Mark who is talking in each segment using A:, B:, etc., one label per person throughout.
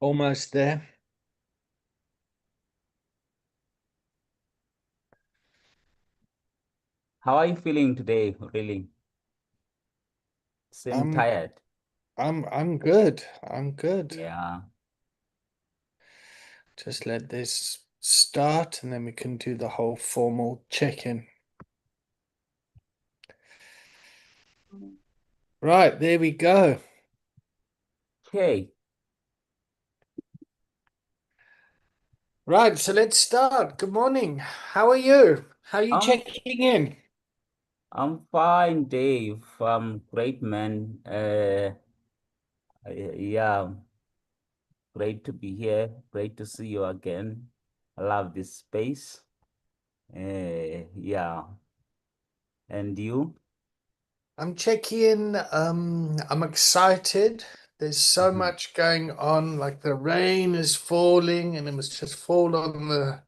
A: Almost there.
B: How are you feeling today, really? Seem
A: I'm
B: tired.
A: I'm good. I'm good.
B: Yeah.
A: Just let this start and then we can do the whole formal check-in. Right, there we go.
B: Okay.
A: Right, so let's start. Good morning. How are you? How are you
B: I'm
A: checking in?
B: I'm fine, Dave. Great man. Yeah, great to be here. Great to see you again. I love this space. Yeah. And you?
A: I'm checking in. I'm excited. There's so
B: Mhm.
A: much going on. Like the rain is falling, and it must just fall on the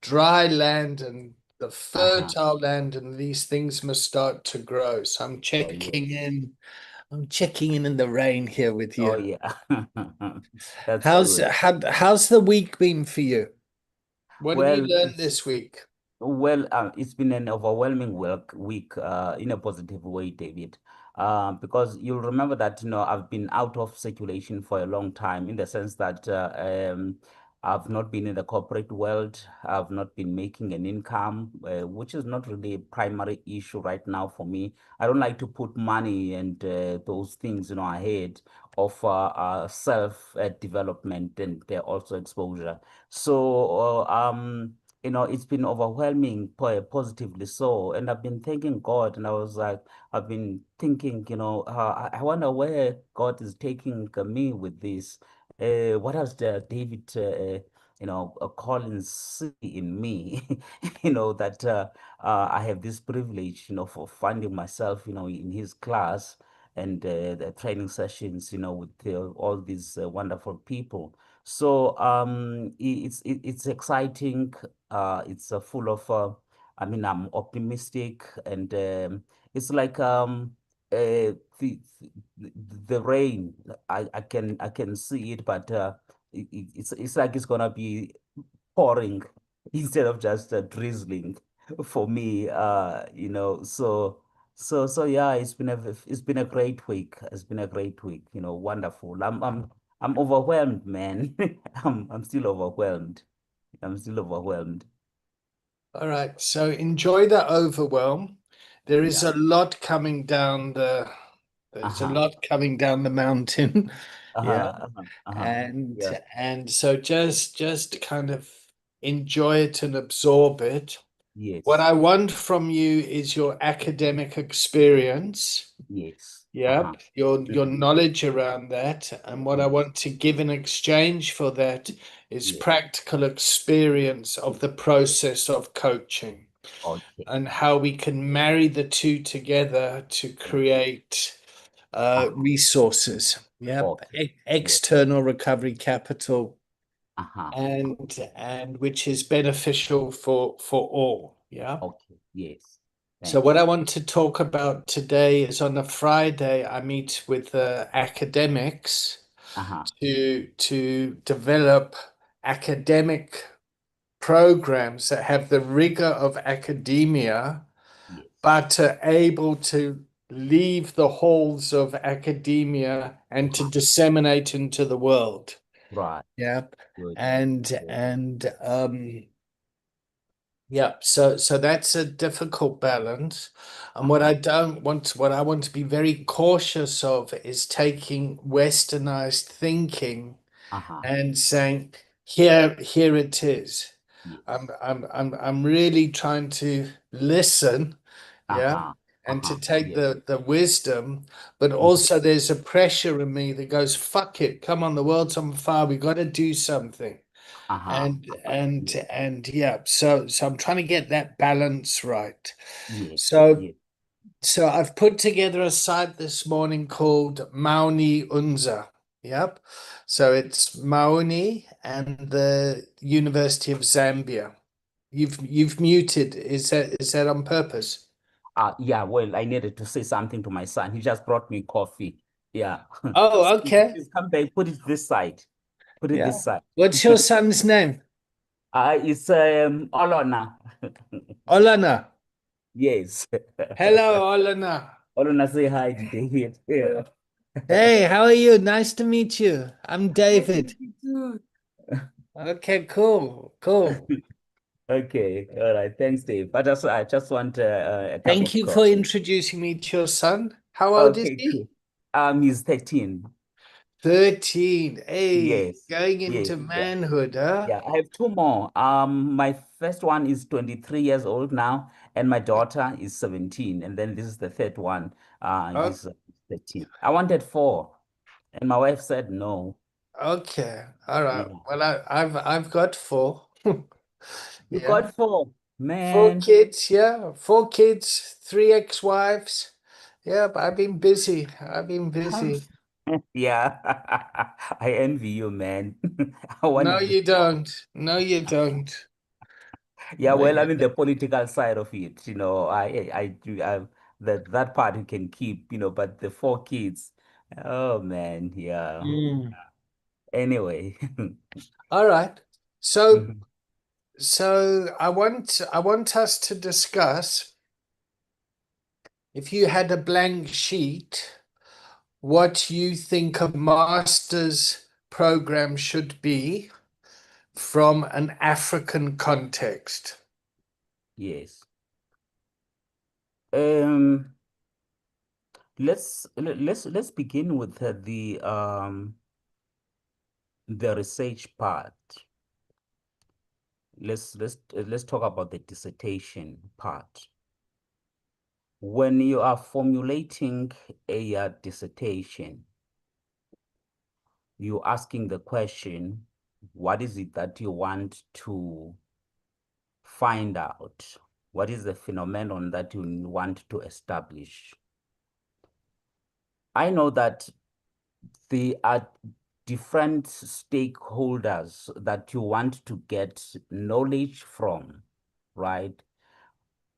A: dry land and the
B: Uh-huh.
A: fertile land, and these things must start to grow. So I'm
B: Oh,
A: checking
B: yes.
A: in. I'm checking in the rain here with
B: Oh,
A: you.
B: yeah. That's good.
A: How's the week been for you? What have you
B: Well,
A: learned
B: it's
A: this week?
B: It's been an overwhelming week in a positive way, David. Because you'll remember that, I've been out of circulation for a long time in the sense that I've not been in the corporate world. I've not been making an income, which is not really a primary issue right now for me. I don't like to put money and those things, ahead of self development and also exposure. So, it's been overwhelming, positively so. And I've been thanking God, and I've been thinking, I wonder where God is taking me with this. What else David, Collins see in me, that I have this privilege, for finding myself, in his class and the training sessions, with all these wonderful people. So it's exciting. It's full of. I'm optimistic, and it's like the rain. I can see it, but it's like it's gonna be pouring instead of just drizzling for me. So yeah, it's been a great week. It's been a great week. Wonderful. I'm overwhelmed, man. I'm still overwhelmed. I'm still overwhelmed.
A: All right, so enjoy the overwhelm. There is
B: Yeah.
A: a lot coming down there's a
B: Uh-huh.
A: lot coming down the mountain. Yeah.
B: Uh-huh. Uh-huh. Uh-huh.
A: And
B: Yeah.
A: and so just kind of enjoy it and absorb it. What
B: Yes.
A: I want from you is your academic experience.
B: Yes. Uh-huh.
A: Yep, your
B: Mhm.
A: knowledge around that. And what I
B: Yes.
A: want to give in exchange for that is
B: Yes.
A: practical experience of the process of coaching
B: Okay.
A: and how we can marry the two together to
B: Okay.
A: create
B: Uh-huh.
A: resources. Yep,
B: Okay. Yes.
A: external recovery capital,
B: Uh-huh.
A: and which is beneficial for all. Yeah.
B: Okay. Yes.
A: So
B: Thanks.
A: what I want to talk about today is on a Friday, I meet with academics
B: Uh-huh.
A: to develop academic programs that have the rigor of academia,
B: Yes.
A: but are able to leave the halls of academia and to
B: Uh-huh.
A: disseminate into the world.
B: Right.
A: Yep.
B: Good.
A: And
B: Good.
A: and yeah, so that's a difficult balance. And
B: Uh-huh.
A: what I want to be very cautious of is taking westernized thinking
B: Uh-huh.
A: and saying, here it is.
B: Yes.
A: I'm really trying to listen, yeah,
B: Uh-huh.
A: and to
B: Uh-huh.
A: take
B: Yes.
A: the wisdom, but
B: Mhm.
A: also there's a pressure in me that goes, fuck it, come on, the world's on fire, we got to do something.
B: Uh-huh.
A: And
B: Uh-huh.
A: and
B: Yes.
A: and yeah, so I'm trying to get that balance right.
B: Yes.
A: So
B: Yes.
A: so I've put together a site this morning called Mauni Unza. Yep. So it's Mauni and the University of Zambia. You've muted. Is that on purpose?
B: Yeah, well, I needed to say something to my son. He just brought me coffee. Yeah.
A: Oh,
B: Son,
A: okay.
B: please come back, put it this side. Put it
A: Yeah.
B: this side.
A: What's your son's name?
B: It's Olona.
A: Olana.
B: Yes.
A: Hello, Olana.
B: Olona, say hi to David. Yeah.
A: Hey, how are you? Nice to meet you. I'm
B: Nice to
A: David.
B: meet you too.
A: Okay, cool, cool.
B: Okay, all right. Thanks, Dave. I just want a cup
A: Thank
B: of
A: you for
B: coffee.
A: introducing me to your son. How old is
B: Okay,
A: he?
B: cool. He's 13.
A: 13. Hey,
B: Yes,
A: going
B: yes,
A: into
B: yeah.
A: manhood, huh?
B: Yeah, I have two more. My first one is 23 years old now, and my daughter is 17. And then this is the third one.
A: O-
B: He's 13. I wanted four, and my wife said no.
A: Okay. All right.
B: Yeah.
A: Well, I've got four.
B: You
A: Yeah.
B: got four,
A: Four
B: man.
A: kids, yeah. Four kids, three ex-wives. Yeah, but I've been busy. I've been busy.
B: Yeah, I envy you, man. I want
A: No,
B: to be
A: you
B: four.
A: don't. No, you don't.
B: Yeah,
A: No,
B: well, I
A: you
B: mean the
A: don't.
B: political side of it, I do that part you can keep, but the four kids, oh man, yeah.
A: Mm.
B: Anyway,
A: All right. So,
B: mhm,
A: I want us to discuss if you had a blank sheet, what you think a master's program should be from an African context.
B: yes. Um, let's begin with the research part. Let's talk about the dissertation part. When you are formulating a dissertation, you're asking the question, what is it that you want to find out? What is the phenomenon that you want to establish? I know that there are different stakeholders that you want to get knowledge from, right?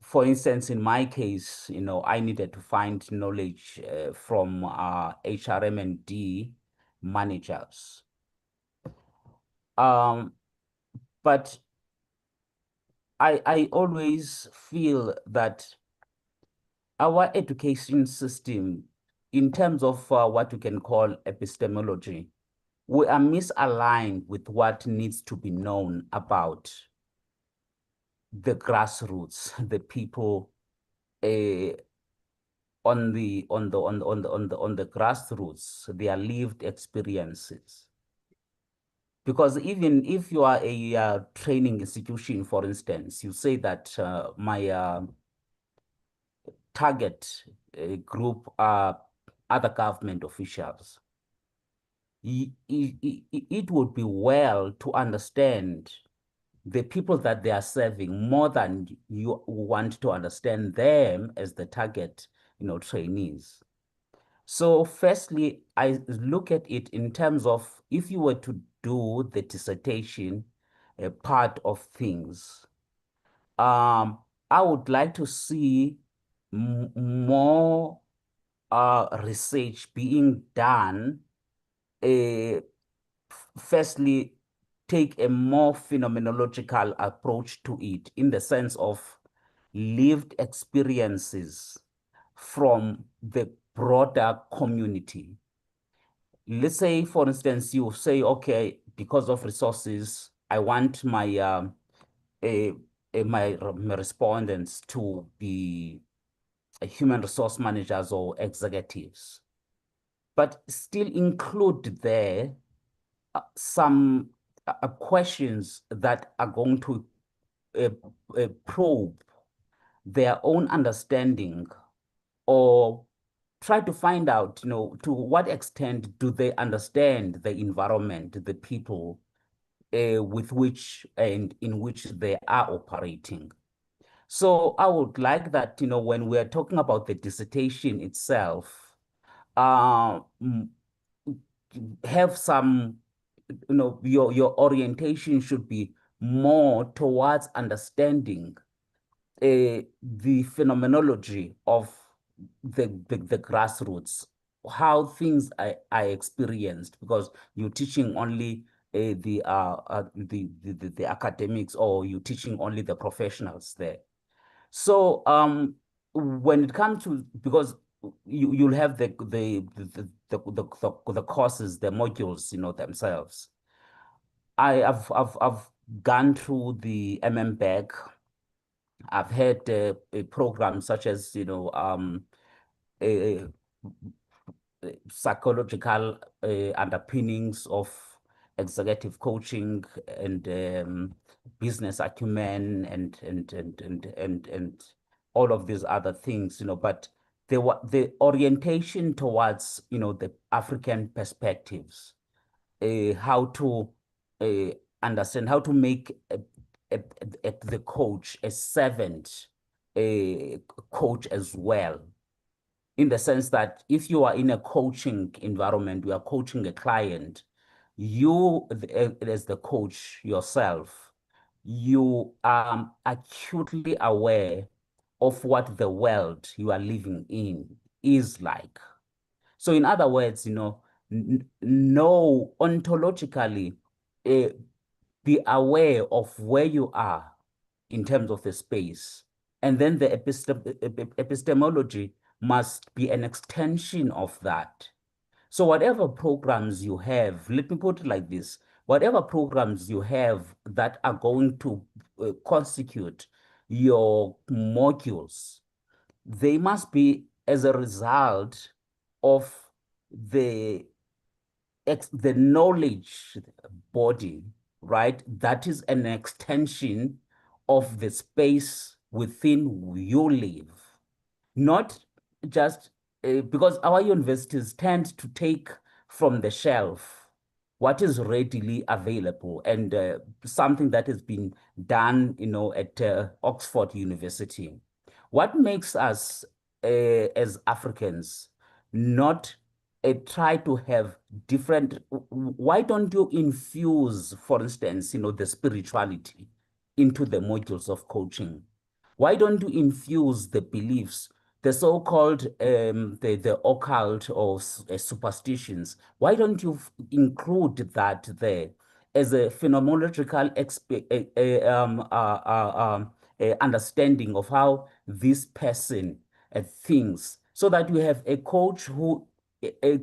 B: For instance, in my case, I needed to find knowledge from HRM and D managers. Um, but I always feel that our education system, in terms of what we can call epistemology, we are misaligned with what needs to be known about the grassroots, the people uh, on the grassroots, their lived experiences. Because even if you are a training institution, for instance, you say that my target group are other government officials. It would be well to understand the people that they are serving more than you want to understand them as the target, trainees. So firstly, I look at it in terms of if you were to do the dissertation part of things, um, I would like to see more research being done. Firstly, take a more phenomenological approach to it in the sense of lived experiences from the broader community. Let's say, for instance, you say, okay, because of resources, I want eh, my respondents to be human resource managers or executives, but still include there some questions that are going to uh, probe their own understanding or try to find out, to what extent do they understand the environment, the people with which and in which they are operating. So I would like that, when we're talking about the dissertation itself, uh, have some, your orientation should be more towards understanding the phenomenology of the grassroots, how things are experienced, because you're teaching only the academics, or you teaching only the professionals there. So when it comes to, because you'll have the courses, the modules, themselves. I've gone through the MMBag. I've had a program such as a psychological underpinnings of executive coaching and business acumen and all of these other things, but the orientation towards, the African perspectives, how to uh, understand, how to make the coach a servant, a coach as well, in the sense that if you are in a coaching environment, you are coaching a client, you, as the coach yourself, you are acutely aware of what the world you are living in is like. So in other words, know ontologically, uh, be aware of where you are in terms of the space. And then the epistemology must be an extension of that. So whatever programs you have, let me put it like this, whatever programs you have that are going to constitute your modules, they must be as a result of the the knowledge body, right? That is an extension of the space within you live, not just because our universities tend to take from the shelf what is readily available, and something that has been done, at Oxford University. What makes us as Africans not try to have different, why don't you infuse, for instance, the spirituality into the modules of coaching? Why don't you infuse the beliefs, the so-called the occult or superstitions? Why don't you include that there as a phenomenological understanding of how this person thinks, so that you have a coach who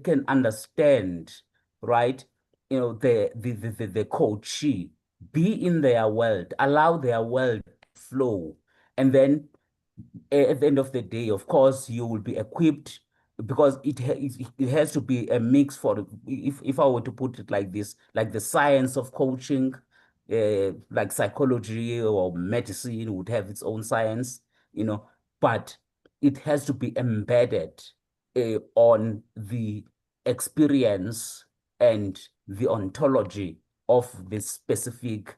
B: can understand, right? The coachee, be in their world, allow their world to flow, and then at the end of the day, of course, you will be equipped, because it has to be a mix for, if I were to put it like this, like the science of coaching, like psychology or medicine would have its own science, but it has to be embedded on the experience and the ontology of this specific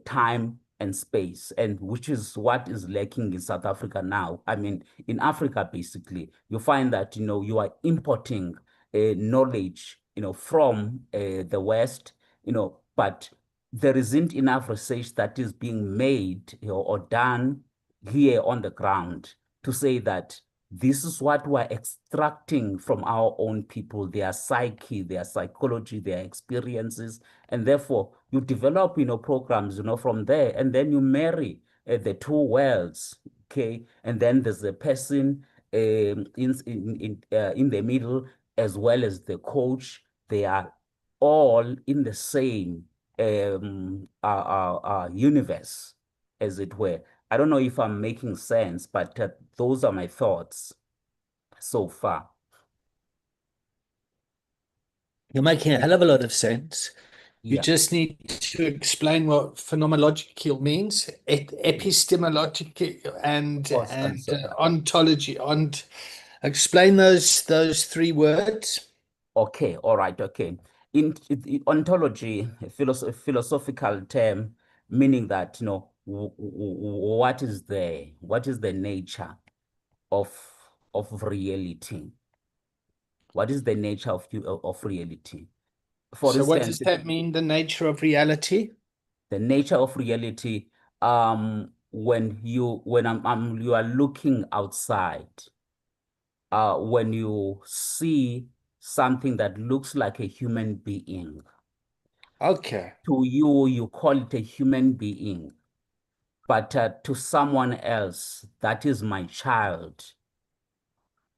B: time and space, and which is what is lacking in South Africa now. I mean, in Africa, basically, you find that, you are importing knowledge, from the West, but there isn't enough research that is being made, or done here on the ground to say that this is what we're extracting from our own people, their psyche, their psychology, their experiences. And therefore, you develop, programs, from there, and then you marry the two worlds, okay? And then there's a person in the middle, as well as the coach. They are all in the same universe, as it were. I don't know if I'm making sense, but those are my thoughts so far.
A: You're making a hell of a lot of sense. You
B: Yeah,
A: just need to explain what phenomenological means,
B: yeah.
A: epistemological
B: Of
A: and
B: course, and so,
A: ontology. Explain those three words.
B: okay, all right, okay. In ontology, a philosophical term, meaning that, what is the nature of reality? What is the nature of reality? For
A: So what does
B: instance,
A: that mean, the nature of reality?
B: the nature of reality, when you are looking outside, when you see something that looks like a human being,
A: Okay.
B: To you, you call it a human being, but to someone else, that is my child.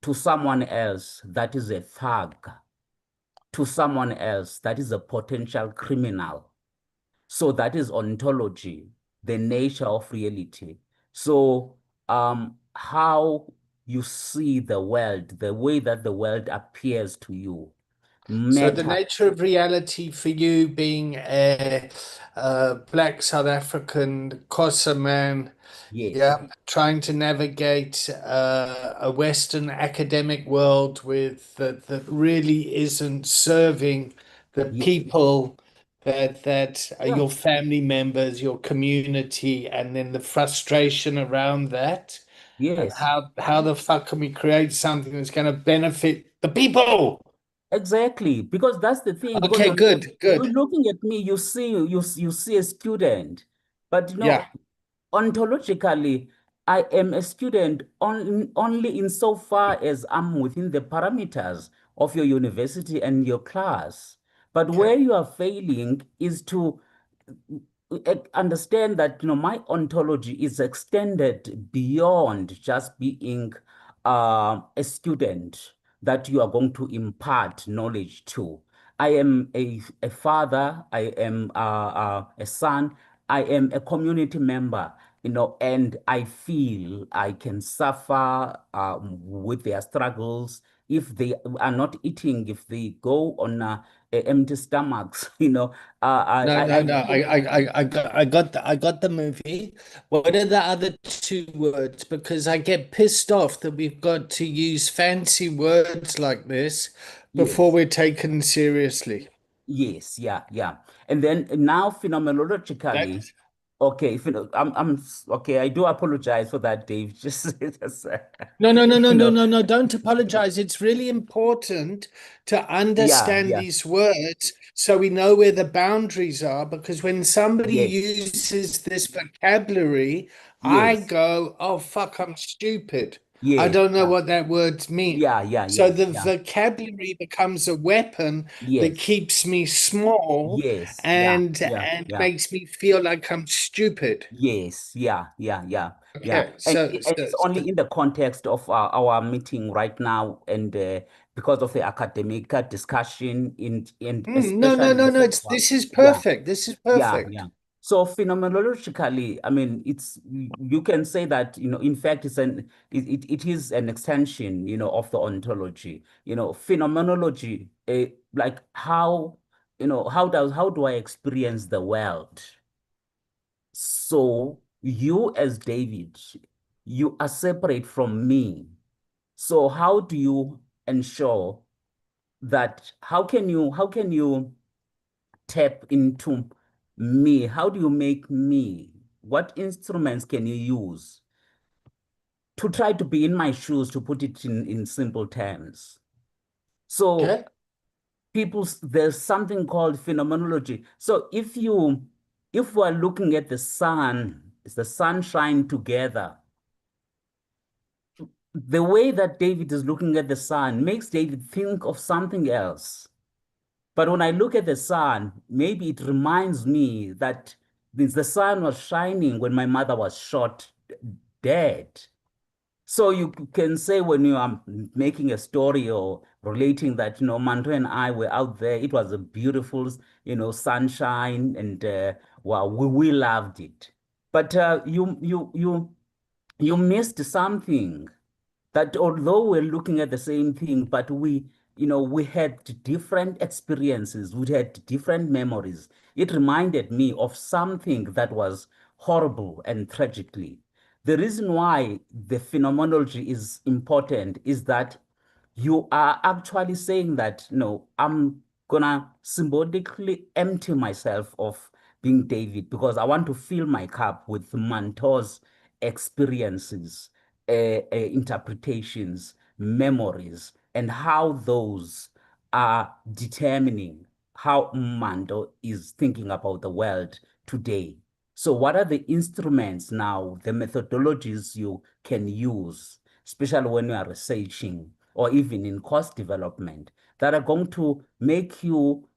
B: To someone else, that is a thug. To someone else, that is a potential criminal. So that is ontology, the nature of reality. So how you see the world, the way that the world appears to you,
A: So the
B: matter.
A: nature of reality for you being a black South African Xhosa man,
B: Yes,
A: yeah, trying to navigate a Western academic world with that really isn't serving the
B: yes,
A: people that are
B: yeah,
A: your family members, your community, and then the frustration around that. And
B: yes.
A: how the fuck can we create something that's going to benefit the people?
B: Exactly, because that's the thing. Because
A: Okay, good,
B: you're
A: good.
B: looking at me, you see a student, but
A: Yeah.
B: ontologically, I am a student only insofar as I'm within the parameters of your university and your class. But
A: Okay.
B: where you are failing is to understand that my ontology is extended beyond just being a student that you are going to impart knowledge to. I am a father, I am a son, I am a community member, and I feel I can suffer with their struggles if they are not eating, if they go on empty stomachs,
A: No,
B: I
A: no, no.
B: feel,
A: I got the movie. What are the other two words? Because I get pissed off that we've got to use fancy words like this before
B: yes.
A: we're taken seriously.
B: Yes, yeah, yeah. And then now
A: Okay?
B: phenomenologically, okay, okay, I do apologize for that, Dave. Just
A: No, no, no, no,
B: you
A: no,
B: know,
A: no, no. Don't apologize. It's really important to
B: yeah,
A: understand
B: yeah,
A: these words so we know where the boundaries are. Because when somebody
B: yes,
A: uses this vocabulary, I
B: yes,
A: go, oh, fuck, I'm stupid. I
B: yes,
A: don't know
B: yeah,
A: what that word means.
B: yeah, yeah,
A: So
B: yeah,
A: the
B: yeah,
A: vocabulary becomes a weapon that
B: yes,
A: keeps me small
B: yes, yeah,
A: and
B: yeah,
A: and
B: yeah.
A: makes me feel like I'm stupid.
B: Yes, yeah, yeah, yeah, yeah.
A: Okay,
B: And
A: so
B: and
A: so,
B: it's only
A: so
B: in the context of our meeting right now, and because of the academic discussion, and
A: No, no,
B: especially
A: no, no.
B: so
A: It's
B: far.
A: this is
B: Yeah,
A: perfect. This is
B: yeah, yeah.
A: perfect.
B: So phenomenologically, I mean, you can say that, in fact, it is an extension, of the ontology. Phenomenology, like how do I experience the world? So you as David, you are separate from me. So how do you ensure that how can you tap into me? How do you make me? What instruments can you use to try to be in my shoes, to put it in simple terms? So
A: Okay.
B: there's something called phenomenology. So if we're looking at the sun, it's the sunshine together. The way that David is looking at the sun makes David think of something else. But when I look at the sun, maybe it reminds me that the sun was shining when my mother was shot dead. So you can say when you are making a story or relating that, Manto and I were out there, it was a beautiful, sunshine, and wow, we loved it. But you missed something, that although we're looking at the same thing, but we had different experiences, we had different memories. It reminded me of something that was horrible and tragically. The reason why the phenomenology is important is that you are actually saying that, no, I'm gonna symbolically empty myself of being David because I want to fill my cup with Manto's experiences, interpretations, memories, and how those are determining how Manto is thinking about the world today. So, what are the instruments now, the methodologies you can use, especially when you are researching or even in course development, that are going to make you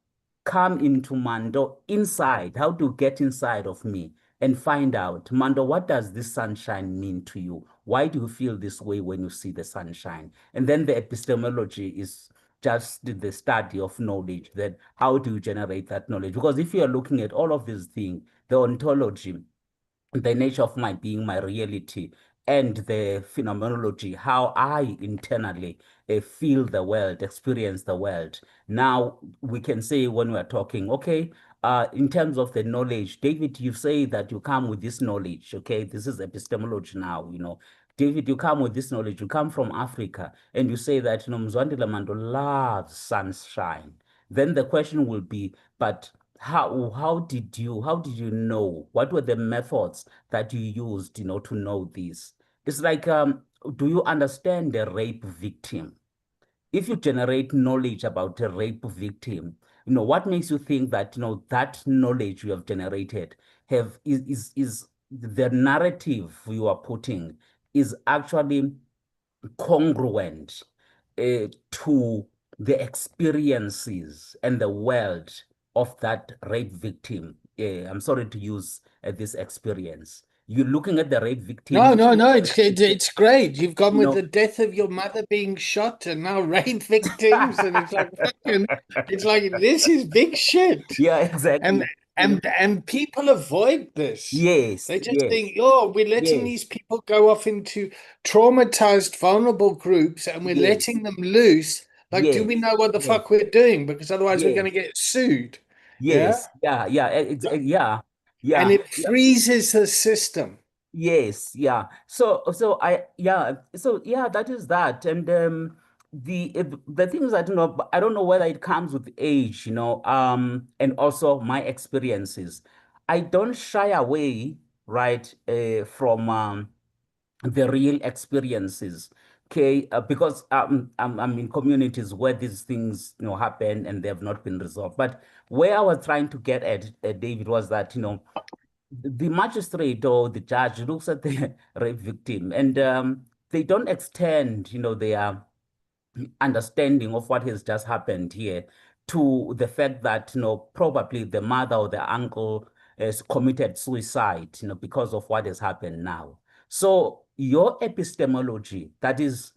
B: come into Mando inside. How to get inside of me and find out, Mando, what does this sunshine mean to you? Why do you feel this way when you see the sunshine? And then the epistemology is just the study of knowledge. Then how do you generate that knowledge? Because if you are looking at all of these things, the ontology, the nature of my being, my reality, and the phenomenology, how I internally feel the world, experience the world. Now, we can say when we're talking, okay, in terms of the knowledge, David, you say that you come with this knowledge, okay? This is epistemology now, you know. David, you come with this knowledge, you come from Africa, and you say that, you know, Mzwandile Mando loves sunshine. Then the question will be, but how did you know? What were the methods that you used, you know, to know this? It's like, do you understand the rape victim? If you generate knowledge about a rape victim, you know, what makes you think that, you know, that knowledge you have generated is the narrative you are putting is actually congruent to the experiences and the world of that rape victim. I'm sorry to use this experience. You're looking at the rape victim,
A: No, no, no.
B: the rape victim,
A: It's great. You've gone
B: you
A: with the
B: know.
A: death of your mother being shot and now rape victims, and it's like fucking. It's like this is big shit,
B: Yeah,
A: and
B: exactly.
A: and people avoid this.
B: Yes,
A: They just
B: yes,
A: think, oh, we're letting
B: yes,
A: these people go off into traumatized, vulnerable groups, and we're
B: yes,
A: letting them loose. Like, do we
B: yes,
A: know what the
B: yes,
A: fuck we're doing? Because otherwise, we're going to
B: yes,
A: get sued. Yeah,
B: yes, yeah, yeah, yeah,
A: and
B: yeah,
A: it
B: yeah.
A: freezes the system.
B: Yes, yeah. So yeah, that is that. And the thing is that, you know, I don't know whether it comes with age, you know, and also my experiences. I don't shy away, right, from the real experiences. Okay, because I'm in communities where these things, you know, happen and they have not been resolved. But where I was trying to get at, David, was that, you know, the magistrate or the judge looks at the rape victim, and they don't extend, you know, their understanding of what has just happened here to the fact that, you know, probably the mother or the uncle has committed suicide, you know, because of what has happened now. So your epistemology, that is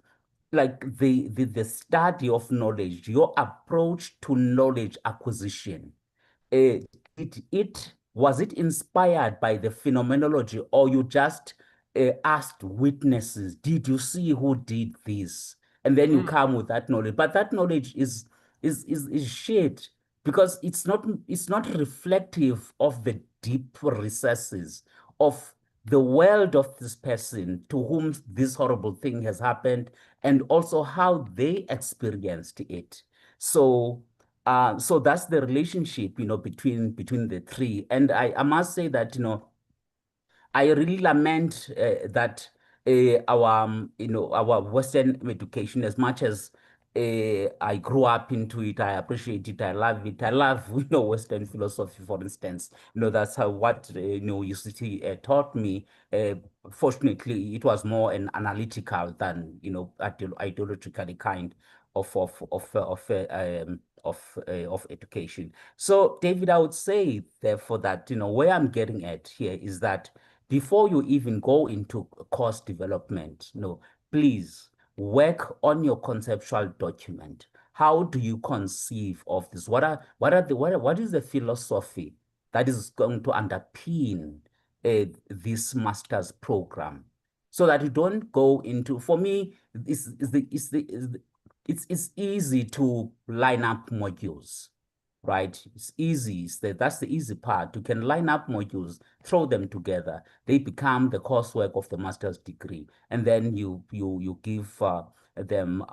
B: like the study of knowledge, your approach to knowledge acquisition, uh, it was it inspired by the phenomenology, or you just asked witnesses? Did you see who did this? And then you
A: Mm.
B: come with that knowledge. But that knowledge is shit, because it's not reflective of the deep recesses of the world of this person to whom this horrible thing has happened, and also how they experienced it. So that's the relationship, you know, between the three. And I must say that, you know, I really lament that our Western education, as much as I grew up into it, I appreciate it, I love it. I love, you know, Western philosophy, for instance. You know, that's how what you know, UCT taught me. Uh, Fortunately, it was more an analytical than, you know, ideologically kind of education. So, David, I would say, therefore, that, you know, where I'm getting at here is that before you even go into course development, no, please work on your conceptual document. How do you conceive of this? What is the philosophy that is going to underpin this master's program? So that you don't go into, for me, it's easy to line up modules, right? It's easy. That's the easy part. You can line up modules, throw them together. They become the coursework of the master's degree, and then you give them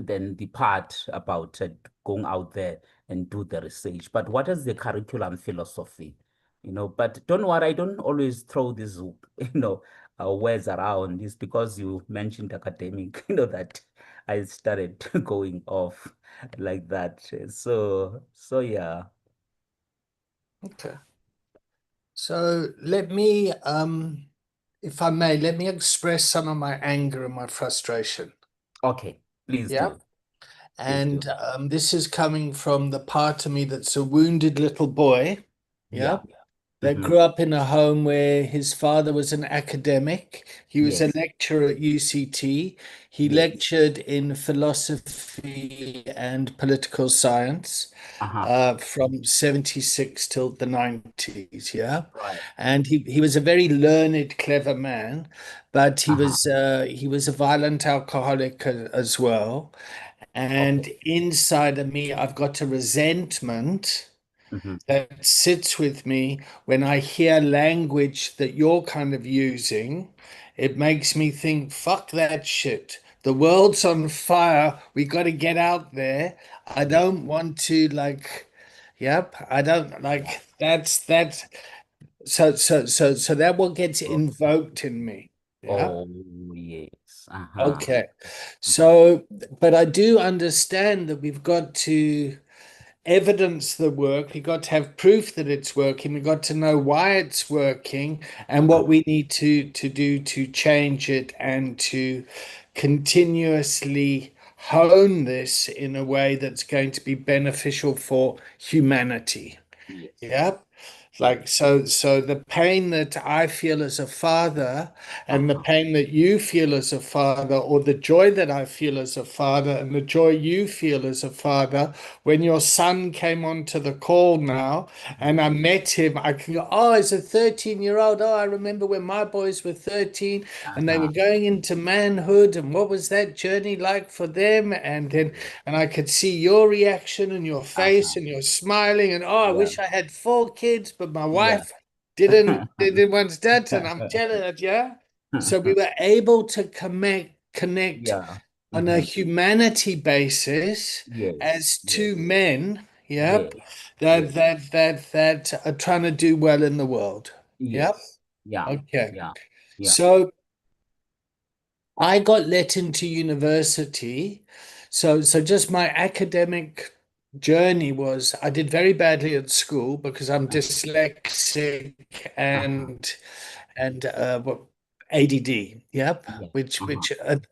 B: then the part about going out there and do the research. But what is the curriculum philosophy? You know, but don't worry, I don't always throw these, you know, words around. It's because you mentioned academic, you know, that I started going off like that. So yeah.
A: Okay. So let me, if I may, let me express some of my anger and my frustration.
B: Okay, please
A: Yeah.
B: do. Please
A: And
B: do.
A: this is coming from the part of me that's a wounded little boy. Yeah.
B: Yeah.
A: That
B: Hmm.
A: grew up in a home where his father was an academic. He was a
B: Yes.
A: lecturer at UCT. He
B: Yes.
A: lectured in philosophy and political science
B: Uh-huh.
A: from 76 till the 90s, yeah.
B: Right.
A: And he was a very learned, clever man, but
B: Uh-huh.
A: he was a violent alcoholic as well.
B: Okay.
A: And inside of me, I've got a resentment
B: Hmm.
A: that sits with me when I hear language that you're kind of using. It makes me think, fuck that shit. The world's on fire. We got to get out there. I
B: Yeah.
A: don't want to like, yep, I don't
B: Yeah.
A: like that's so that what gets
B: Oh,
A: invoked in me. Yeah.
B: oh, yes. Uh-huh.
A: Okay.
B: Uh-huh.
A: So, but I do understand that we've got to evidence the work. We got to have proof that it's working. We got to know why it's working and what
B: Uh-huh.
A: we need to do to change it and to continuously hone this in a way that's going to be beneficial for humanity.
B: Yes.
A: Yeah.
B: Yes.
A: Like so the pain that I feel as a father and the
B: Uh-huh.
A: pain that you feel as a father, or the joy that I feel as a father and the joy you feel as a father, when your son came onto the call now and I
B: Yes.
A: met him, I can go, oh, as a 13-year-old, oh, I remember when my boys were 13 and they were
B: Uh-huh.
A: going into manhood and what was that journey like for them? And then
B: Yes.
A: and I could see your reaction and your face
B: Uh-huh.
A: and you're smiling and oh, I
B: Yeah.
A: wish I had 4 kids, but my
B: Yeah.
A: wife didn't want that, and I'm jealous, yeah. So we were able to connect
B: Yeah.
A: on a
B: Hmm.
A: humanity basis
B: Yes.
A: as two
B: Yes.
A: men, yep,
B: Yes.
A: that
B: Yes.
A: are trying to do well in the world. Yep.
B: Yes. Yeah.
A: Okay.
B: Yeah. Yeah.
A: So I got let into university. So just my academic journey was I did very badly at school because I'm dyslexic
B: Uh-huh.
A: and ADD. Yep.
B: Yeah. Uh-huh.
A: Which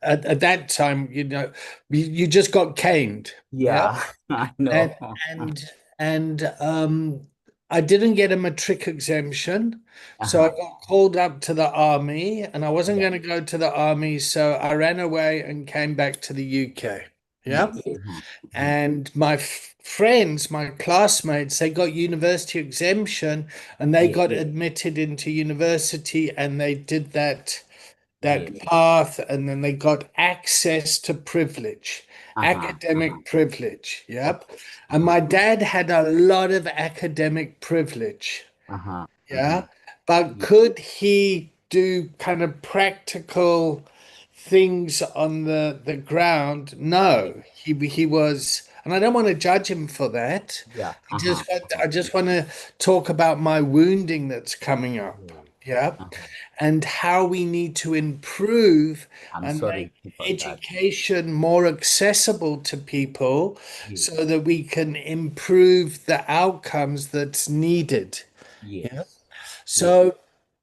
A: at that time, you just got caned. Yep.
B: Yeah. I
A: And
B: know.
A: and and I didn't get a matric exemption, so I
B: Uh-huh.
A: got called up to the army, and I wasn't
B: Yeah.
A: going to go to the army, so I ran away and came back to the UK. Yeah,
B: Yes. Uh-huh. Uh-huh.
A: and my friends, my classmates, they got university exemption, and they
B: Yes.
A: got admitted into university, and they did that
B: Yes.
A: path, and then they got access to privilege,
B: Uh-huh. Uh-huh.
A: academic privilege. Yep.
B: Okay.
A: And
B: Uh-huh.
A: my dad had a lot of academic privilege.
B: Uh-huh. Uh-huh.
A: Yeah. But
B: Yeah.
A: could he do kind of practical things on the ground?
B: Yeah.
A: No. He was, and I don't want to judge him for that.
B: Yeah.
A: I
B: Uh-huh.
A: I
B: Uh-huh.
A: just want to talk about my wounding that's coming up.
B: Yes.
A: Yeah,
B: Uh-huh.
A: and how we need to improve
B: I'm
A: and
B: sorry
A: make
B: for that.
A: education more accessible to people
B: Yes.
A: so that we can improve the outcomes that's needed. Yeah.
B: Yes. Yes.
A: So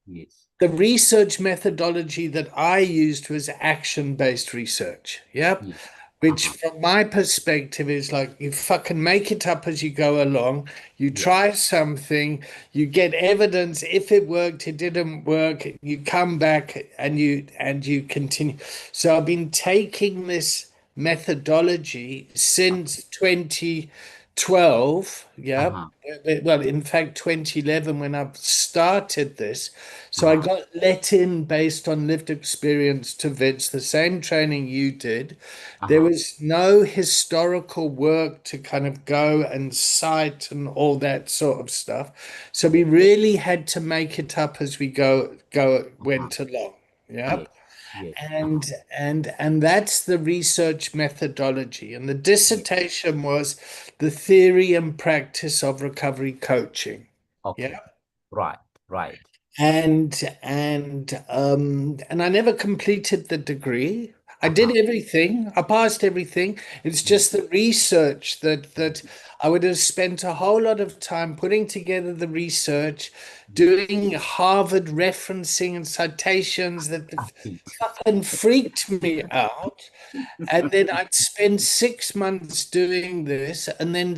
B: Yes.
A: the research methodology that I used was action-based research. Yep.
B: Yes.
A: Which,
B: Uh-huh.
A: from my perspective, is like you fucking make it up as you go along. You
B: Yes.
A: try something, you get evidence. If it worked, it didn't work. You come back and you continue. So I've been taking this methodology since 2012. Yeah.
B: Uh-huh.
A: Well, in fact, 2011 when I started this. So I
B: Uh-huh.
A: got let in based on lived experience to VITS, the same training you did. There
B: Uh-huh.
A: was no historical work to kind of go and cite and all that sort of stuff. So we
B: Yes.
A: really had to make it up as we
B: Uh-huh.
A: went along.
B: Yes.
A: Yep.
B: Yes. Uh-huh.
A: And that's the research methodology. And the
B: Yes.
A: dissertation was the theory and practice of recovery coaching.
B: Okay.
A: Yeah.
B: Right. Right.
A: And I never completed the degree. I
B: Uh-huh.
A: did everything. I passed everything. It's
B: Yes.
A: just the research that I would have spent a whole lot of time putting together the research, doing Harvard referencing and citations that
B: I hate.
A: fucking freaked me out. And then I'd spend 6 months doing this, and then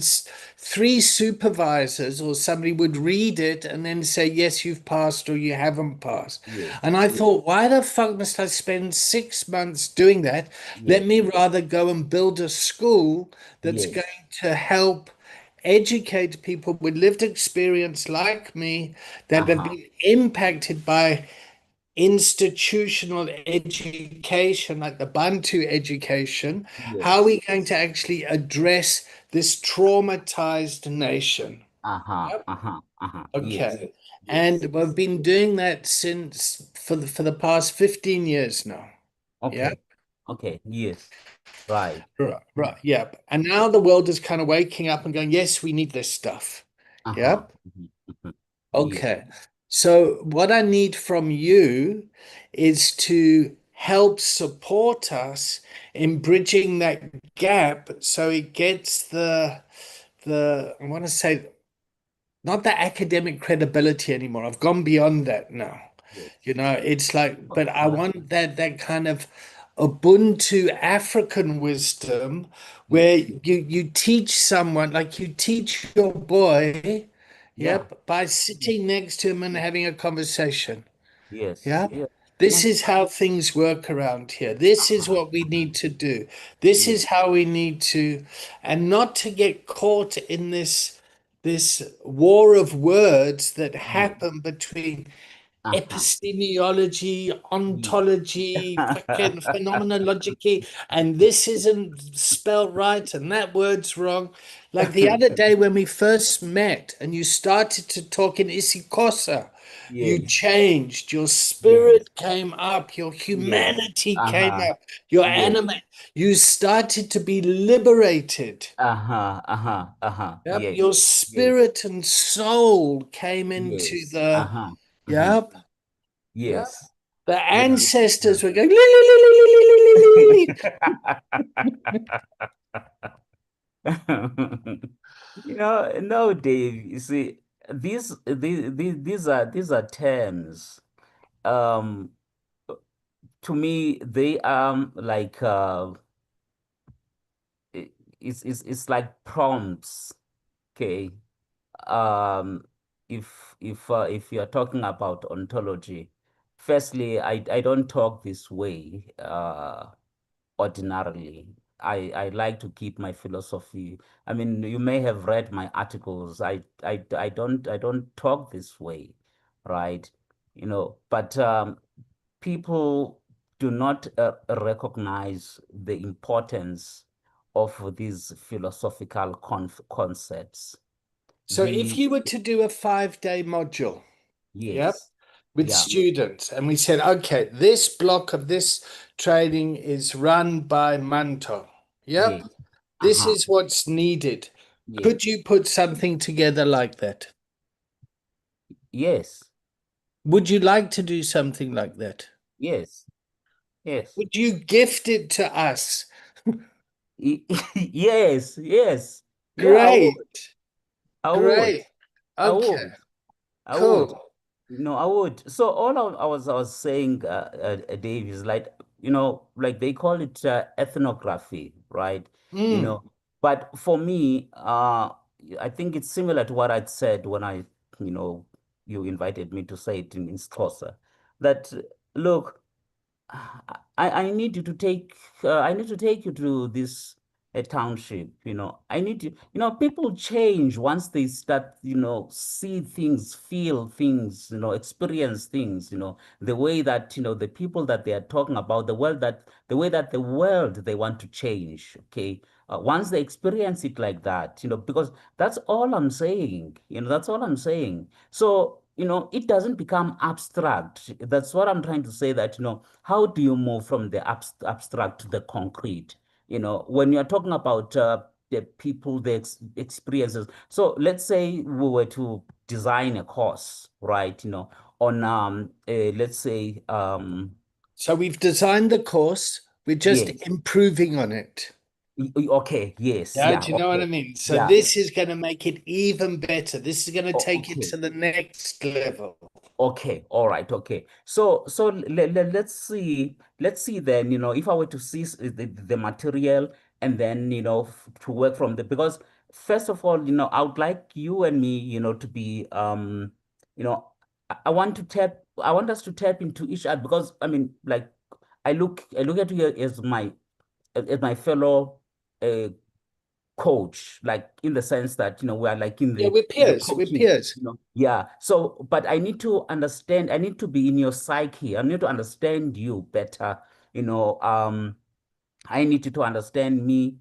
A: three supervisors or somebody would read it and then say, yes, you've passed or you haven't passed.
B: Yes.
A: And I
B: Yes.
A: thought, why the fuck must I spend 6 months doing that? Let
B: Yes.
A: me rather go and build a school that's
B: Yes.
A: going to help educate people with lived experience like me that have
B: Uh-huh.
A: been impacted by institutional education, like the Bantu education. How are
B: Yes.
A: we going to actually address this traumatized nation?
B: Uh-huh.
A: Yep.
B: Uh-huh. Uh-huh. Yes.
A: Okay.
B: Yes.
A: And we've been doing that since for the past 15 years now. Yeah.
B: Okay. Okay. Yes. Right.
A: Right. Right. Yep. And now the world is kind of waking up and going, yes, we need this stuff.
B: Uh-huh.
A: Yep.
B: Mhm, mhm. Yes.
A: Okay. So, what I need from you is to help support us in bridging that gap so it gets I want to say, not the academic credibility anymore. I've gone beyond that now.
B: Yes.
A: It's like, but I
B: Uh,
A: want that kind of Ubuntu African wisdom where
B: yes.
A: you teach someone, like you teach your boy,
B: Yeah.
A: yep, by sitting next to him and having a conversation.
B: Yes.
A: Yeah.
B: Yeah.
A: This
B: No.
A: is how things work around here. This is
B: Uh-huh.
A: what we
B: Uh-huh.
A: need to do. This
B: Yes.
A: is how we need to, and not to get caught in this war of words that
B: Yes.
A: happen between
B: Uh-huh.
A: epistemology,
B: Yes.
A: ontology, fucking phenomenology, and this isn't spelled right and that word's wrong. Like the other day when we first met and you started to talk in isiXhosa, you
B: Yes.
A: changed, your
B: Yes.
A: spirit came up, your
B: Yes.
A: humanity came
B: Uh-huh.
A: up, your
B: Yes.
A: anima, you started to be liberated.
B: Uh-huh. Uh-huh. Uh-huh.
A: Yep,
B: Yes.
A: your
B: Yes.
A: spirit and soul came into
B: Yes.
A: the,
B: Uh-huh. Mm-hmm.
A: yep. Yeah.
B: Yes.
A: The
B: You know.
A: ancestors were going, "Lee, lee, lee, lee, lee, lee, lee, lee, lee."
B: No, Dave, you see, these are terms. Um, to me, they are like it's like prompts. Okay. Um, if you're talking about ontology, firstly, I don't talk this way. Ordinarily. I like to keep my philosophy. I mean, you may have read my articles. I don't talk this way, right? But people do not recognize the importance of these philosophical concepts.
A: So if
B: The
A: you were to do a 5-day module, yep,
B: Yes,
A: with
B: yeah,
A: students, and we said, okay, this block of this training is run by Manto. Yep,
B: yes,
A: this
B: uh-huh,
A: is what's needed.
B: yes,
A: Could you put something together like that?
B: yes,
A: Would you like to do something like that?
B: yes, yes.
A: Would you gift it to us?
B: Yes, yes. Yeah, I would.
A: Great,
B: I would.
A: great.
B: I
A: Okay,
B: would. I would.
A: cool.
B: I would. So all I was saying, Dave, is like, like they call it ethnography, right? You
A: Mm.
B: know, but for me, I think it's similar to what I'd said when you know, you invited me to say it in Xhosa, that look, I need to take you to this a township, I need to, people change once they start, see things, feel things, experience things, the way that, the people that they are talking about, the way that the world they want to change, okay? Once they experience it like that, because that's all I'm saying, that's all I'm saying. So, it doesn't become abstract. That's what I'm trying to say, that, how do you move from the abstract to the concrete? When you're talking about the people, the experiences. So let's say we were to design a course, right? On let's say
A: So we've designed the course. We're just
B: Yes.
A: improving on it.
B: Okay. Yes.
A: Yeah,
B: Yeah.
A: do you know what I
B: Okay.
A: mean? So
B: Yeah.
A: this is going to make it even better. This is going to take it
B: Okay.
A: to the next level.
B: Okay, all right, okay. So let's see then, if I were to see the material and then, to work from the, because first of all, I would like you and me, to be, you know, I want us to tap into each other because I mean, like, I look at you as my fellow uh, coach, like in the sense that, we are like
A: Yeah,
B: in the
A: we're
B: coaching,
A: peers.
B: yeah. So, but I need to understand, I need to be in your psyche. I need to understand you better, you know. I need you to understand me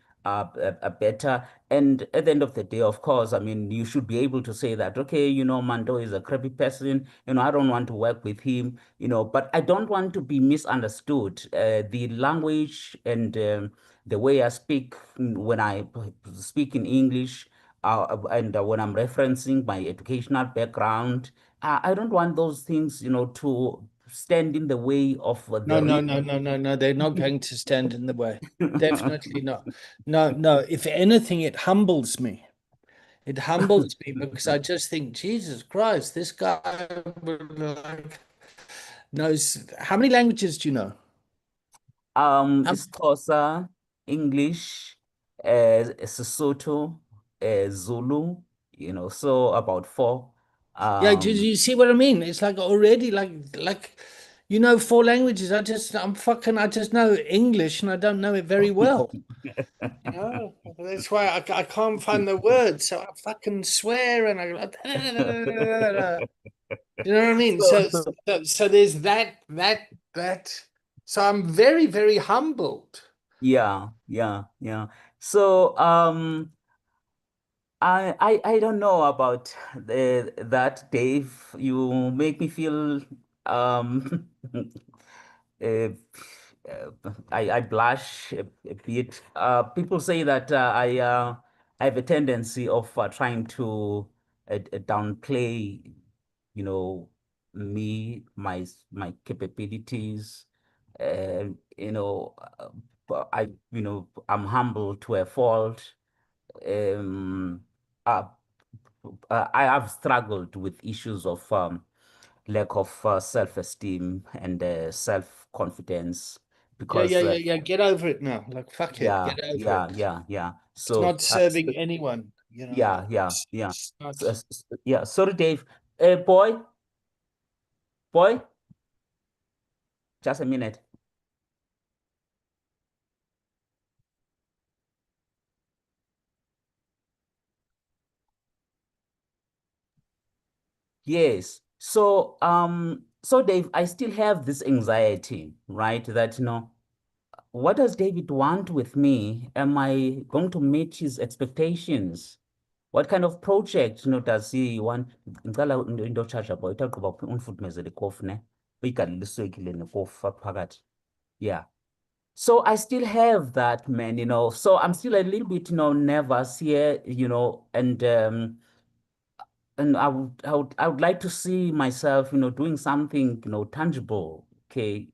B: better. And at the end of the day, of course, I mean, you should be able to say that, okay, Manto is a crappy person. I don't want to work with him, but I don't want to be misunderstood. The language and the way I speak when I speak in English, and when I'm referencing my educational background, I don't want those things, to stand in the way of
A: No,
B: the
A: no,
B: real.
A: no, no, no, no. They're not going to stand in the way. Definitely not. No, no. If anything, it humbles me. It humbles me because I just think, Jesus Christ, this guy like knows how many languages do you know? How,
B: It's Xhosa, English, Sesotho, Zulu, so about four.
A: yeah, do
B: Um,
A: you see what I mean? It's like already like you know four languages. I just know English and I don't know it very well. You know, that's why I can't find the words. So I fucking swear and I go. You know what I mean?
B: so,
A: So there's that. So I'm very, very humbled.
B: yeah, yeah, yeah. So, I don't know about that, Dave. You make me feel um uh, I blush a bit. People say that I have a tendency of trying to downplay, you know, my capabilities. Uh, but I'm humble to a fault. Um, uh, I have struggled with issues of lack of self-esteem and self-confidence
A: Yeah, yeah,
B: because
A: yeah, yeah. Get over it now. Like fuck it.
B: yeah,
A: Get over
B: yeah,
A: it.
B: yeah, yeah.
A: It's
B: So
A: not serving anyone. You know,
B: yeah, yeah, yeah.
A: it's not.
B: Yeah. Sorry, Dave. Boy, just a minute. Yes. So Dave, I still have this anxiety, right? That what does David want with me? Am I going to meet his expectations? What kind of project, does he want? Ngicela into charger boy, utagqiba undifudumezele ikofu ne. Uyigalele iswekile nekofu apha phakathi. Yeah. So I still have that, man, So I'm still a little bit, nervous here, and I would like to see myself, doing something, tangible. Okay,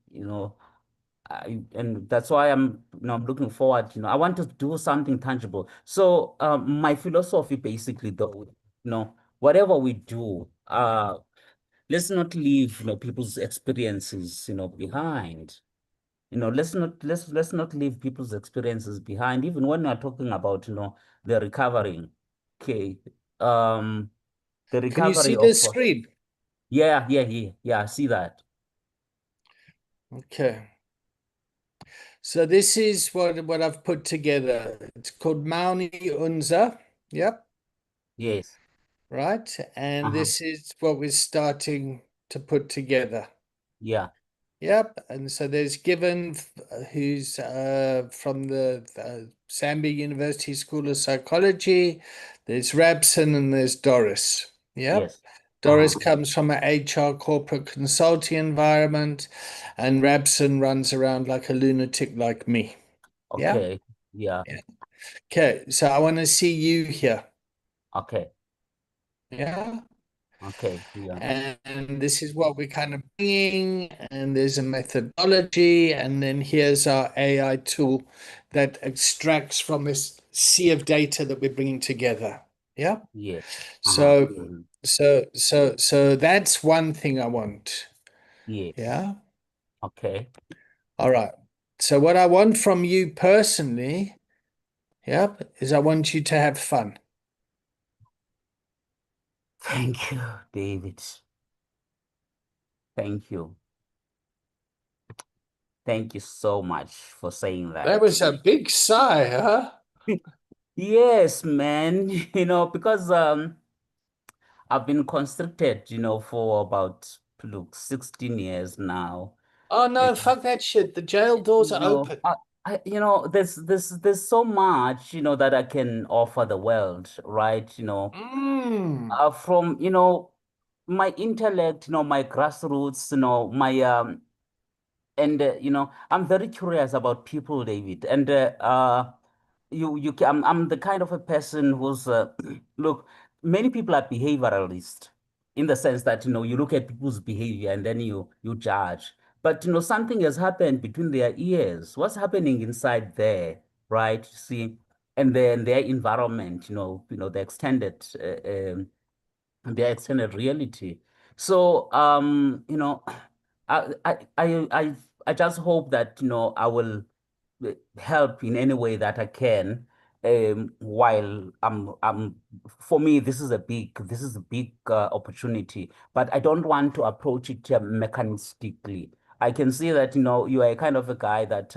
B: and that's why I'm looking forward. I want to do something tangible. So my philosophy basically, though, whatever we do, let's not leave, people's experiences, behind. Let's not leave people's experiences behind, even when we're talking about, the recovering. Okay. Um, the
A: Can you
B: recovery
A: see the
B: of
A: screen?
B: yeah, yeah, yeah, yeah. I see that.
A: Okay. So this is what I've put together. It's called Mauni Unza. Yep.
B: Yes.
A: Right. And
B: Uh-huh.
A: this is what we're starting to put together.
B: Yeah.
A: Yep. And so there's Given, who's from the Zambia University School of Psychology. There's Rabson and there's Doris. Yep.
B: Yes. Uh-huh.
A: Doris comes from an HR corporate consulting environment, and Rabson runs around like a lunatic like me. Yeah.
B: Okay. Yeah.
A: Yeah. Okay. So I want to see you here.
B: Okay.
A: Yeah.
B: Okay. Yeah.
A: And this is what we're kind of bringing, and there's a methodology, and then here's our AI tool that extracts from this sea of data that we're bringing together. Yeah.
B: Yeah. Uh-huh.
A: So,
B: Mhm.
A: so that's one thing I want.
B: Yes.
A: Yeah.
B: Okay.
A: All right. So what I want from you personally, yep, is I want you to have fun.
B: Thank you, David. Thank you. Thank you so much for saying
A: That
B: that.
A: was a big sigh, huh?
B: Yes, man. Because I've been constricted, for about look 16 years now.
A: Oh
B: You
A: no, fuck that shit. The jail doors
B: you
A: are
B: know,
A: open.
B: I, there's so much, that I can offer the world, right?
A: Mm.
B: From, my intellect, my grassroots, my and I'm very curious about people, David. And I'm the kind of a person who's look, many people are behavioralist in the sense that you look at people's behavior and then you judge. But something has happened between their ears. What's happening inside there, right? See, and then their environment, the extended their extended reality. So, I just hope that, I will help in any way that I can. While for me, this is a big opportunity, but I don't want to approach it mechanistically. I can see that, you are a kind of a guy that,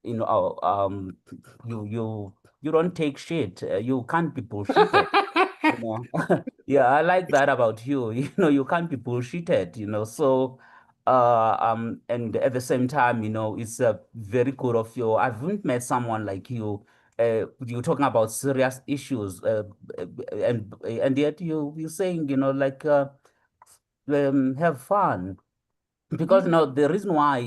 B: you know, um, you don't take shit. You can't be bullshitted. You know, yeah, I like that about you. You can't be bullshitted, So, and at the same time, it's very good of you. I haven't met someone like you. You're talking about serious issues, and yet you're saying, like, have fun. Because the reason why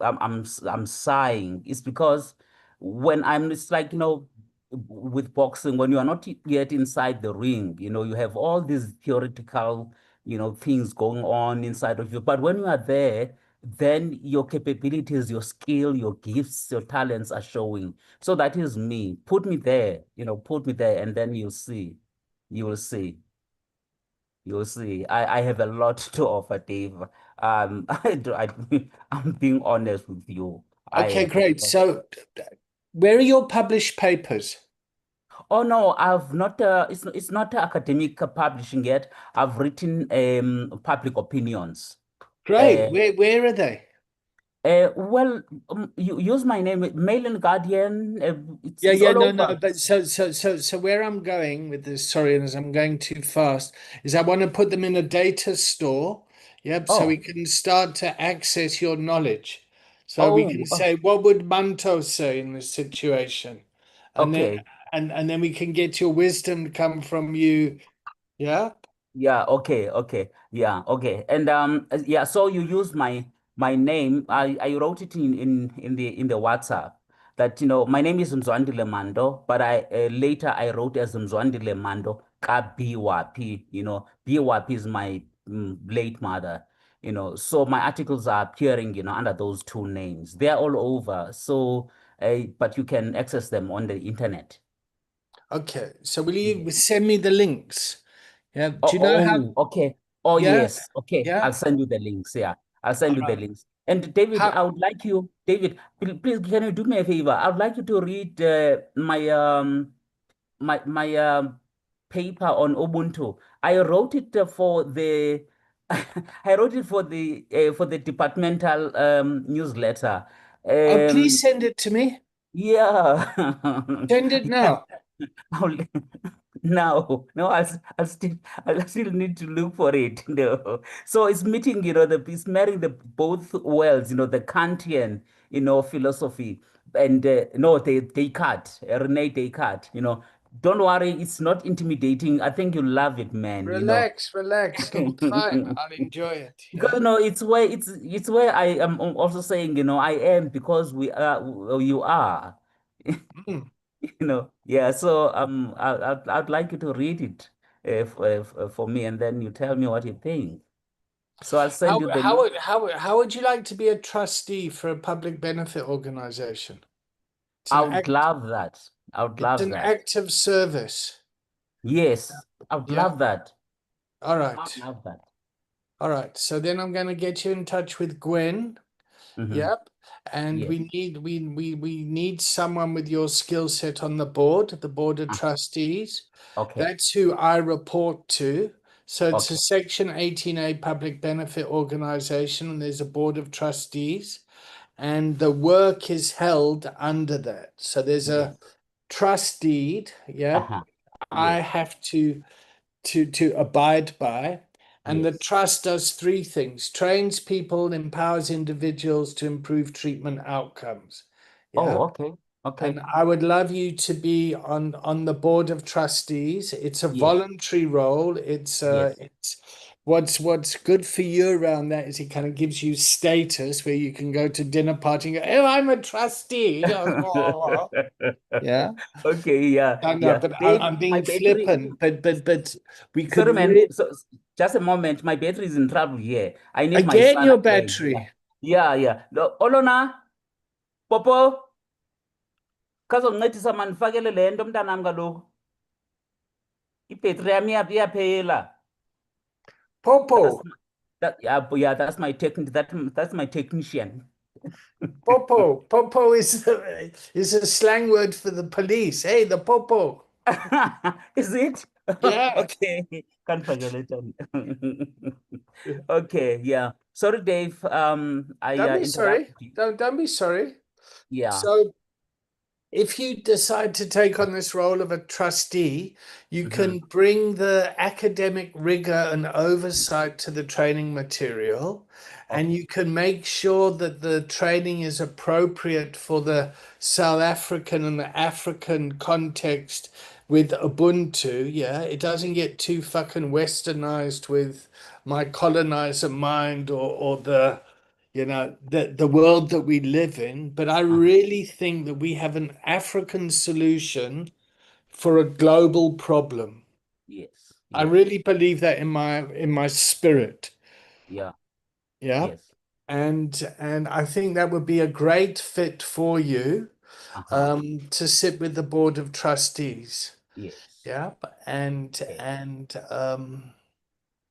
B: I'm sighing is because when it's like with boxing, when you are not yet inside the ring, you have all these theoretical things going on inside of you, but when you are there, then your capabilities, your skill, your gifts, your talents are showing. So that is me. Put me there, put me there, and then you will see. You'll see. I have a lot to offer, Dave. I'm being honest with you. I
A: Okay,
B: have a
A: great.
B: lot.
A: So, where are your published papers?
B: Oh no, I've not. It's not academic publishing yet. I've written public opinions.
A: Great.
B: Uh,
A: Where are they?
B: well, you use my name, Mail and Guardian.
A: Yeah,
B: It's
A: yeah,
B: all
A: no, no.
B: over.
A: But so where I'm going with this, sorry, and as I'm going too fast, is I want to put them in a data store. Yep, so we
B: Oh,
A: can start to access your knowledge. So we can
B: oh,
A: say, what would Manto say in this situation? And then
B: okay.
A: and then we can get your wisdom to come from you. Yeah.
B: Yeah, okay, okay. Yeah, okay. And yeah, so you use my name. I wrote it in the WhatsApp that my name is Mzwandile Mando, but I later I wrote as Mzwandile Mando ka BWAP, BWAP is my late mother, so my articles are appearing, under those two names. They're all over. So but you can access them on the internet.
A: Okay. So will
B: Yeah.
A: you send me the links? Yeah. Do
B: Oh,
A: you know how?
B: okay. Oh,
A: Yeah.
B: yes. Okay.
A: Yeah.
B: I'll send you the links. Yeah. I'll send
A: All
B: you the
A: right.
B: links. And David,
A: How?
B: I would like you, David, please can you do me a favor? I would like you to read my paper on Ubuntu. I wrote it for the I wrote it for the departmental newsletter.
A: Oh, please
B: Um,
A: send it to me.
B: yeah.
A: Send it
B: Yeah.
A: now.
B: I'll- No, no, I still need to look for it. No. So it's meeting, it's marrying the both worlds, the Kantian, philosophy and no, Descartes, Rene Descartes, Don't worry, it's not intimidating. I think you'll love it, man.
A: Relax, relax. I'm fine. I'll enjoy it.
B: Because
A: Yeah.
B: it's where I am also saying, I am because you are.
A: Mm.
B: Yeah, so I'd like you to read it. for me, and then you tell me what you think. So I'll send
A: How
B: you the
A: how
B: link.
A: would how would you like to be a trustee for a public benefit organization? It's
B: I
A: an
B: would
A: act
B: love that. I would
A: it's
B: love
A: an
B: that.
A: act of service.
B: Yes, I would
A: Yeah.
B: love that.
A: All
B: I would
A: right.
B: love that.
A: All right. So then I'm going to get you in touch with Gwen.
B: Hmm.
A: Yep. And
B: Yes.
A: we need someone with your skill set on the board of
B: Ah,
A: trustees.
B: okay.
A: That's who I report to. So it's a
B: Okay.
A: Section 18A public benefit organization, and there's a board of trustees, and the work is held under that. So there's a
B: Yes.
A: trust deed, yep.
B: Uh-huh.
A: I
B: Yes.
A: have to abide by. And the
B: Yes.
A: trust does three things: trains people, empowers individuals to improve treatment outcomes. Yeah.
B: Oh, okay. Okay.
A: And I would love you to be on the board of trustees. It's a
B: Yes.
A: voluntary role.
B: Yes.
A: It's what's good for you around that is it kind of gives you status where you can go to dinner party and go, oh, I'm a trustee. Yeah.
B: Okay, yeah,
A: No,
B: yeah.
A: but
B: Dave,
A: I'm
B: my
A: being
B: battery.
A: flippant. But we could
B: Sorry, man.
A: really
B: So, just a moment. My battery is in trouble here. I need my
A: again
B: son
A: your
B: again. Yeah.
A: battery.
B: Yeah, yeah. Olona, Popo, kazongincedisa mandifakele le nto mntanam kaloku. Ibhetri yami iyaphela. That's
A: Popo,
B: my, that yeah, yeah, that's my technician.
A: Popo is a slang word for the police. Hey, the Popo.
B: Is it?
A: Yeah.
B: Okay. Can't forget it. Okay, yeah. Sorry, Dave. I
A: Don't be sorry.
B: interrupted you.
A: Don't be sorry.
B: Yeah.
A: So if you decide to take on this role of a trustee, you
B: Hmm.
A: can bring the academic rigor and oversight to the training material, and
B: Okay.
A: you can make sure that the training is appropriate for the South African and the African context with Ubuntu. Yeah, it doesn't get too fucking westernized with my colonizer mind or the the world that we live in, but I
B: Uh-huh.
A: really think that we have an African solution for a global problem.
B: Yes.
A: I
B: Yes.
A: really believe that in my spirit.
B: Yeah.
A: Yeah.
B: Yes.
A: And I think that would be a great fit for you
B: Uh-huh.
A: to sit with the board of trustees.
B: Yes.
A: Yeah.
B: Okay.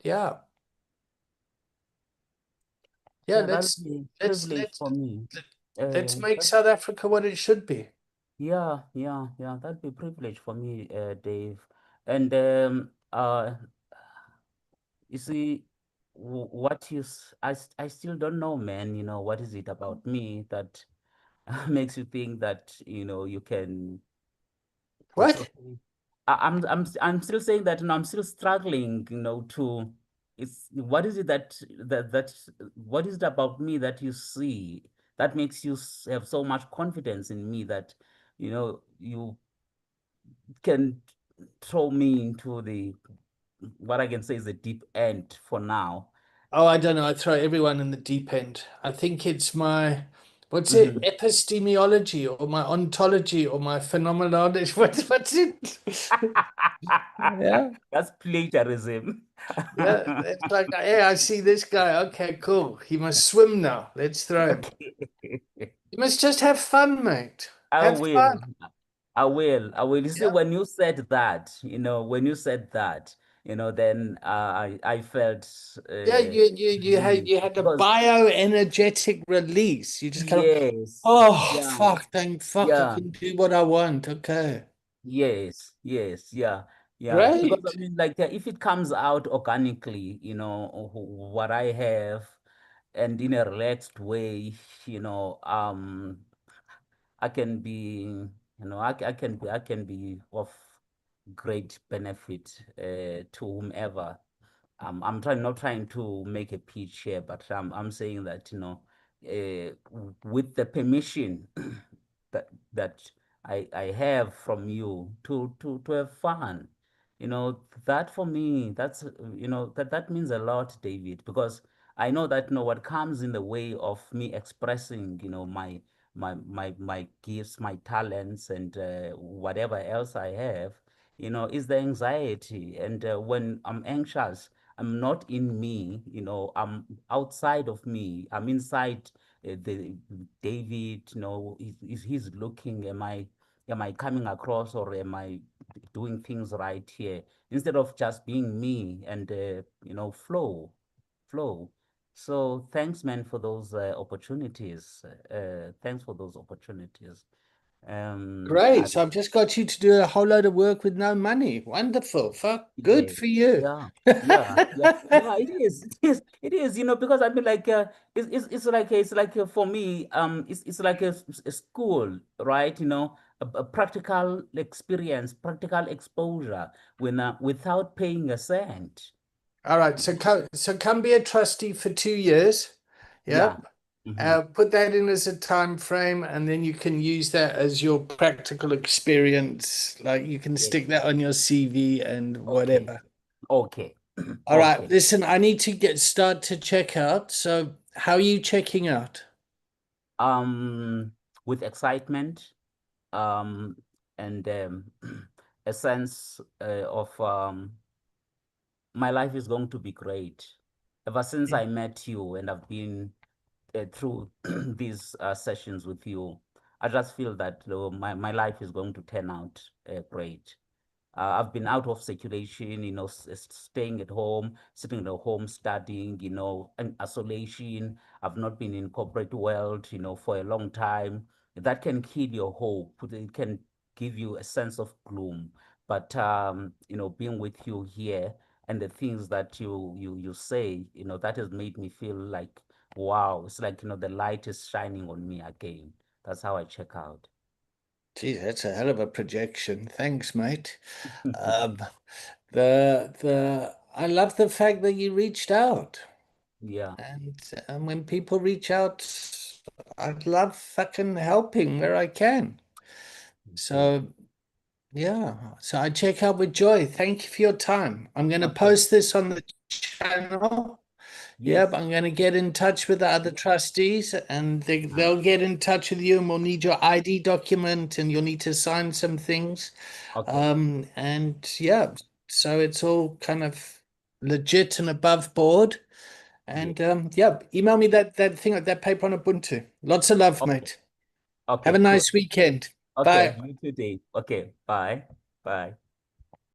A: Yeah. Yeah,
B: Yeah, that'll be
A: let's
B: privilege
A: let's
B: for me.
A: let's make
B: That,
A: South Africa what it should be.
B: yeah, yeah, yeah. That'd be privilege for me, Dave. And you see, what I still don't know, man. What is it about me that makes you think that, you can. It's
A: What?
B: okay. I'm still saying that, I'm still struggling, to. It's what is it what is it about me that you see that makes you have so much confidence in me that, you can throw me into the what I can say is the deep end for now.
A: Oh, I don't know. I throw everyone in the deep end. I think it's my, what's it,
B: Hmm.
A: epistemology or my ontology or my phenomenology. What's it? Yeah.
B: That's plagiarism.
A: Yeah. It's like, hey, I see this guy. Okay, cool. He must swim now. Let's throw him. You must just have fun, mate.
B: I
A: Have fun.
B: will. I will. I will. You see,
A: Yeah.
B: when you said that, then I felt
A: Yeah.
B: relieved
A: You had a
B: because
A: bioenergetic release. You just kind of,
B: yes,
A: oh,
B: yeah,
A: fuck, thank fuck. I
B: yeah.
A: can do what I want. Okay.
B: Yes, yes, yeah, yeah. Because I
A: Great.
B: mean, like, if it comes out organically, what I have, and in a relaxed way, you know, um, I can be, I can be of great benefit to whomever. Not trying to make a pitch here, but I'm saying that, with the permission that I have from you to have fun, that for me, that means a lot, David, because I know that, what comes in the way of me expressing, my gifts, my talents, and whatever else I have, is the anxiety. And when I'm anxious, I'm not in me, I'm outside of me. I'm inside the David, is he's looking, am I coming across, or am I doing things right here? Instead of just being me and flow. So thanks, man, for those opportunities. Thanks for those opportunities.
A: Great.
B: I
A: So I've just got you to do a whole load of work with no money. Wonderful. Fuck. Good
B: Yeah,
A: for you.
B: yeah, yeah. It is, it is. Because I mean, like, it's like for me, it's like a school, right? A practical experience, practical exposure, without paying a cent.
A: All right. So come be a trustee for 2 years.
B: Yeah.
A: Yep.
B: Hmm.
A: Put that in as a time frame, and then you can use that as your practical experience. Like you can
B: Yeah.
A: stick that on your CV and
B: Okay.
A: whatever.
B: Okay.
A: All right.
B: Okay.
A: Listen, I need to start to check out. So how are you checking out?
B: Um, with excitement, um, and a sense of my life is going to be great. Ever since I met you and I've been through these sessions with you, I just feel that my life is going to turn out great. I've been out of circulation, staying at home, sitting at home, studying, in isolation. I've not been in corporate world, for a long time. That can kill your hope. It can give you a sense of gloom. But being with you here and the things that you say, that has made me feel like, wow, it's like, the light is shining on me again. That's how I check out.
A: Gee, that's a hell of a projection. Thanks, mate. Um, the I love the fact that you reached out.
B: Yeah.
A: And when people reach out, I love fucking helping where I can.
B: Okay.
A: So yeah, so I check out with joy. Thank you for your time. I'm going to
B: Okay.
A: post this on the channel. Yep,
B: Yes.
A: I'm going to get in touch with the other trustees and
B: Uh,
A: they'll get in touch with you and we'll need your ID document and you'll need to sign some things.
B: okay.
A: And yeah, so it's all kind of legit and above board.
B: Yeah.
A: And yeah, email me that thing, that paper on Ubuntu. Lots of love,
B: Okay.
A: mate. Have a
B: Okay, cool.
A: nice weekend.
B: Okay,
A: Bye.
B: you too, Dave. Okay, bye. Bye.